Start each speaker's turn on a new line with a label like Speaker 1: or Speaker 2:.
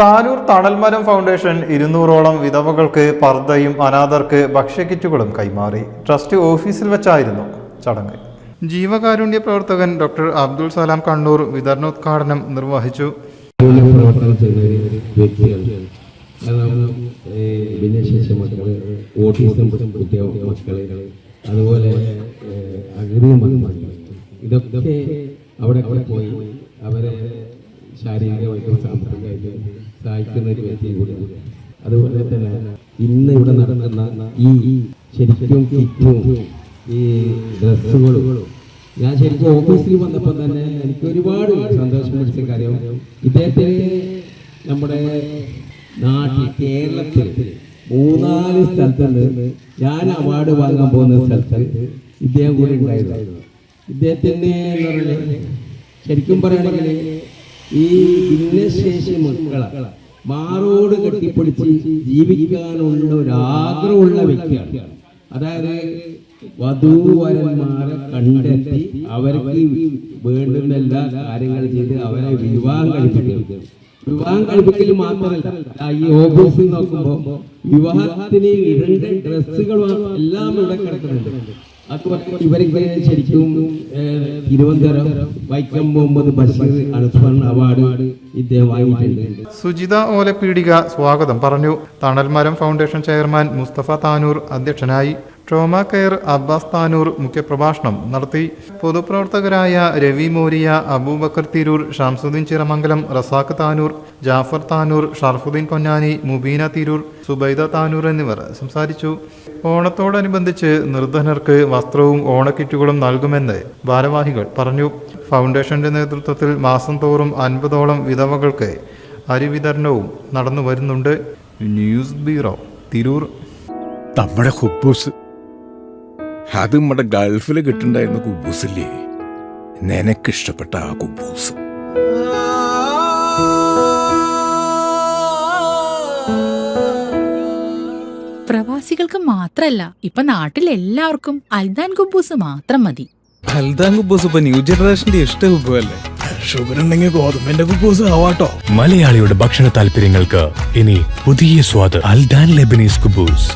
Speaker 1: Tanur തണൽമരം foundation 200ഓളം വിധവകൾക്ക് പർദ്ദയും അനാഥർക്ക് ഭക്ഷ്യക്കിറ്റുകളും കൈമാറി. Trust ഓഫീസിൽ വെച്ചായിരുന്നു ചടങ്ങ്. ജീവകാരുണ്യ പ്രവർത്തകൻ ഡോക്ടർ അബ്ദുൾ സലാം കണ്ണൂർ വിതരണോദ്ഘാടനം നിർവഹിച്ചു.
Speaker 2: ഭിന്നശേഷി മക്കള്, ഓട്ടിസം മക്കള്, അതുപോലെ അഗതി മക്കൾ, ഇതൊക്കെ അവിടെ പോയി അവരെ ശാരീരികമായിട്ടും സാമ്പത്തികമായിട്ടും സഹായിക്കുന്ന ഒരു വ്യക്തി കൂടിയാണ്. അതുപോലെ തന്നെ ഇന്ന് ഇവിടെ നടക്കുന്ന ഈ ശരിക്കും കിറ്റും ഈ ഡ്രസ്സുകളും ഞാൻ ശരിക്കും ഓഫീസിൽ വന്നപ്പോൾ തന്നെ എനിക്ക് ഒരുപാട് സന്തോഷം പിടിച്ച കാര്യം, ഇദ്ദേഹത്തിന് നമ്മുടെ നാട്ടിൽ കേരളത്തിൽ 3-4 സ്ഥലത്ത് നിന്ന് ഞാൻ അവാർഡ് വാങ്ങാൻ പോകുന്ന സ്ഥലത്ത് ഇദ്ദേഹം കൂടി ഉണ്ടായിരുന്നു. ഇദ്ദേഹത്തിന് ശരിക്കും പറയുകയാണെങ്കിൽ ഈ ഭിന്നശേഷി മക്കളെ മാറോട് കെട്ടിപ്പിടിച്ച് ജീവിക്കാനുള്ള ഒരു ആഗ്രഹമുള്ള വ്യക്തിയാണ്. അതായത് വധൂവരന്മാരെ കണ്ടെത്തി അവർക്ക് വേണ്ടുന്ന എല്ലാ കാര്യങ്ങൾ ചെയ്ത് അവരെ വിവാഹം കഴിപ്പിക്കൽ മാത്രമല്ല, ഈ ഓഫീസിൽ നോക്കുമ്പോൾ വിവാഹത്തിന് ഇടേണ്ട ഡ്രസ്സുകളും എല്ലാം ഇവിടെ കിടക്കുന്നുണ്ട്. അതുപോലെ ഇവർക്ക് ശരിക്കും തിരുവനന്തപുരം വൈക്കം മുഹമ്മദ് ബഷീർ അനുസ്മരണ അവാർഡ് ഇദ്ദേഹം വാങ്ങിയിട്ടുണ്ട്.
Speaker 1: സുജിത ഓലപ്പീടിക സ്വാഗതം പറഞ്ഞു. തണൽമരം ഫൗണ്ടേഷൻ ചെയർമാൻ മുസ്തഫ താനൂർ അധ്യക്ഷനായി. ട്രോമ കെയർ അബ്ബാസ് താനൂർ മുഖ്യപ്രഭാഷണം നടത്തി. പൊതുപ്രവർത്തകരായ രവി മോരിയ, അബൂബക്കർ തിരൂർ, ഷംസുദ്ദീൻ ചിറമംഗലം, റസാഖ് താനൂർ, ജാഫർ താനൂർ, ഷർഫുദ്ദീൻ പൊന്നാനി, മുബീന തിരൂർ, സുബൈദ താനൂർ എന്നിവർ സംസാരിച്ചു. ഓണത്തോടനുബന്ധിച്ച് നിർധനർക്ക് വസ്ത്രവും ഓണക്കിറ്റുകളും നൽകുമെന്ന് ഭാരവാഹികൾ പറഞ്ഞു. ഫൗണ്ടേഷന്റെ നേതൃത്വത്തിൽ മാസം തോറും 50ഓളം വിധവകൾക്ക് അരി വിതരണവും നടന്നു വരുന്നുണ്ട്. News bureau, Tirur.
Speaker 3: നമ്മുടെ കുബൂസ് അത് നമ്മുടെ ഗൾഫിൽ കിട്ടുണ്ടായിരുന്ന കുബൂസില്ലേ, നിനക്കിഷ്ടപ്പെട്ട ആ കുബൂസ്.
Speaker 4: പ്രവാസികൾക്ക് മാത്രല്ല, ഇപ്പൊ നാട്ടിൽ എല്ലാവർക്കും അൽദാൻ കുബൂസ് മാത്രം മതി.
Speaker 3: അൽദാൻ കുബൂസ് ഇപ്പൊ ന്യൂ ജനറേഷന്റെ ഇഷ്ട കുബുവല്ലേ. ഷുഗർ ഉണ്ടെങ്കിൽ ഗോതമ്പിന്റെ കുബൂസ് ആവാട്ടോ.
Speaker 5: മലയാളിയുടെ ഭക്ഷണ താല്പര്യങ്ങൾക്ക് ഇനി പുതിയ സ്വാദ്. അൽദാൻ ലെബനീസ് കുബൂസ്.